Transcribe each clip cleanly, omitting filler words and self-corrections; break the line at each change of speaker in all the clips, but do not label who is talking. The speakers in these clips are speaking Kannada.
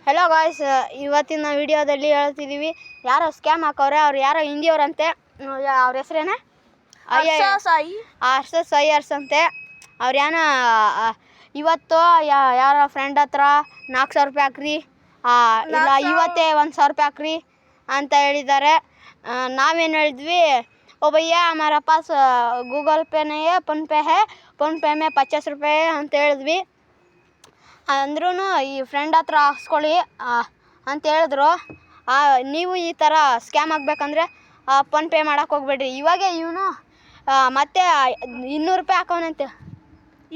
ಹೆಲೋ ಗಾಯ್ಸ್, ಇವತ್ತಿನ ವಿಡಿಯೋದಲ್ಲಿ ಹೇಳ್ತಿದ್ದೀವಿ ಯಾರೋ ಸ್ಕ್ಯಾಮ್ ಹಾಕವ್ರೆ. ಅವ್ರು ಯಾರೋ ಹಿಂದಿಯವ್ರಂತೆ. ಅವ್ರ ಹೆಸ್ರೇನೆ ಹರ್ಷ ಸಾಯಿ ಅಂತೆ. ಅವ್ರೇನೋ ಇವತ್ತು ಯಾರ ಫ್ರೆಂಡ್ ಹತ್ರ 4,000 ರೂಪಾಯಿ ಹಾಕ್ರಿ, ಇಲ್ಲ ಇವತ್ತೇ 1,000 ರೂಪಾಯಿ ಹಾಕ್ರಿ ಅಂತ ಹೇಳಿದ್ದಾರೆ. ನಾವೇನು ಹೇಳಿದ್ವಿ, ओ भैया हमारा पास गूगल पे नहीं है, फ़ोन पे में 50 रुपये ಅಂತ ಹೇಳಿದ್ವಿ. ಅಂದ್ರೂ ಈ ಫ್ರೆಂಡ್ ಹತ್ರ ಹಾಕ್ಸ್ಕೊಳ್ಳಿ ಅಂತ ಹೇಳಿದ್ರು. ನೀವು ಈ ಥರ ಸ್ಕ್ಯಾಮ್ ಆಗಬೇಕಂದ್ರೆ ಫೋನ್ಪೇ ಮಾಡೋಕ್ಕೆ ಹೋಗ್ಬೇಡ್ರಿ. ಇವಾಗೇ ಇವನು ಮತ್ತೆ 200 ರೂಪಾಯಿ ಹಾಕೋನಂತೆ.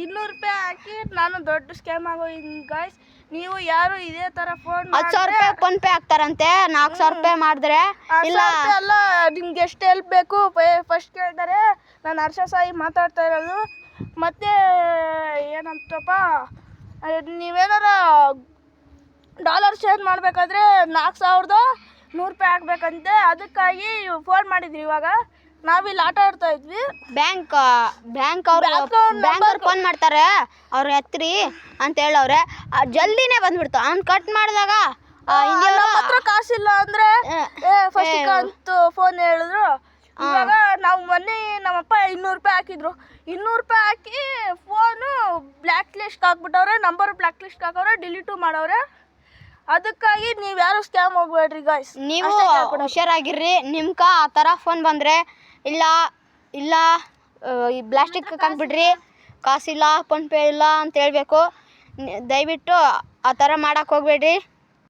200 ರೂಪಾಯಿ ಹಾಕಿ ನಾನು ದೊಡ್ಡ ಸ್ಕ್ಯಾಮ್ ಆಗೋಯ್ತು ಗಾಯ್ಸ್. ನೀವು ಯಾರು ಇದೇ ಥರ ಫೋನ್
10,000 ರೂಪಾಯಿ ಫೋನ್ಪೇ ಹಾಕ್ತಾರಂತೆ. 4,000 ರೂಪಾಯಿ ಮಾಡಿದ್ರೆ
ಇಲ್ಲ ಅಲ್ಲ, ನಿಮ್ಗೆ ಎಷ್ಟು ಹೆಲ್ಪ್ ಬೇಕು ಫಸ್ಟ್ ಕೇಳ್ತಾರೆ. ನಾನು ಹರ್ಷ ಸಾಯಿ ಮಾತಾಡ್ತಾ ಇರೋದು. ಮತ್ತು ಏನಂತಪ್ಪ, ನೀವೇನಾರ ಡಾಲರ್ ಚೇಂಜ್ ಮಾಡಬೇಕಾದ್ರೆ 4,100 ರೂಪಾಯಿ ಹಾಕ್ಬೇಕಂತೆ. ಅದಕ್ಕಾಗಿ ಫೋನ್ ಮಾಡಿದ್ರಿ. ಇವಾಗ ನಾವಿಲ್ಲಿ ಆಟ ಆಡ್ತಾ ಇದ್ವಿ.
ಬ್ಯಾಂಕ್ ಅವ್ರು ಫೋನ್ ಮಾಡ್ತಾರೆ, ಅವ್ರು ಎತ್ರಿ ಅಂತ ಹೇಳವ್ರೆ. ಜಲ್ದಿನೇ ಬಂದ್ಬಿಡ್ತು. ಅವ್ನು ಕಟ್ ಮಾಡಿದಾಗ
ನಮ್ಮ ಹತ್ರ ಕಾಸಿಲ್ಲ ಅಂದರೆ ಫಸ್ಟ್ ಅಂತೂ ಫೋನ್ ಹೇಳಿದ್ರು. ಇವಾಗ ನಾವು ಮೊನ್ನೆ ನಮ್ಮಪ್ಪ 200 ರೂಪಾಯಿ ಹಾಕಿದ್ರು. 200 ರೂಪಾಯಿ ಹಾಕಿ ಫೋನು ಬ್ಲ್ಯಾಕ್ ಲಿಸ್ಟ್ ಹಾಕ್ಬಿಟ್ಟವ್ರೆ, ನಂಬರ್ ಬ್ಲ್ಯಾಕ್ ಲಿಸ್ಟ್ ಹಾಕವ್ರೆ, ಡಿಲೀಟು ಮಾಡವ್ರೆ. ಅದಕ್ಕಾಗಿ ನೀವು ಯಾರು ಸ್ಕ್ಯಾಮ್ ಹೋಗ್ಬೇಡ್ರಿ ಗಾಯ್ಸ್.
ನೀವು ಹುಷಾರಾಗಿರ್ರಿ. ನಿಮ್ಗೆ ಆ ಥರ ಫೋನ್ ಬಂದರೆ ಇಲ್ಲ ಈ ಪ್ಲಾಸ್ಟಿಕ್ ಹಾಕ್ಬಿಡ್ರಿ, ಕಾಸಿಲ್ಲ ಫೋನ್ಪೇ ಇಲ್ಲ ಅಂತ ಹೇಳಬೇಕು. ದಯವಿಟ್ಟು ಆ ಥರ ಮಾಡೋಕ್ಕೆ ಹೋಗ್ಬೇಡ್ರಿ.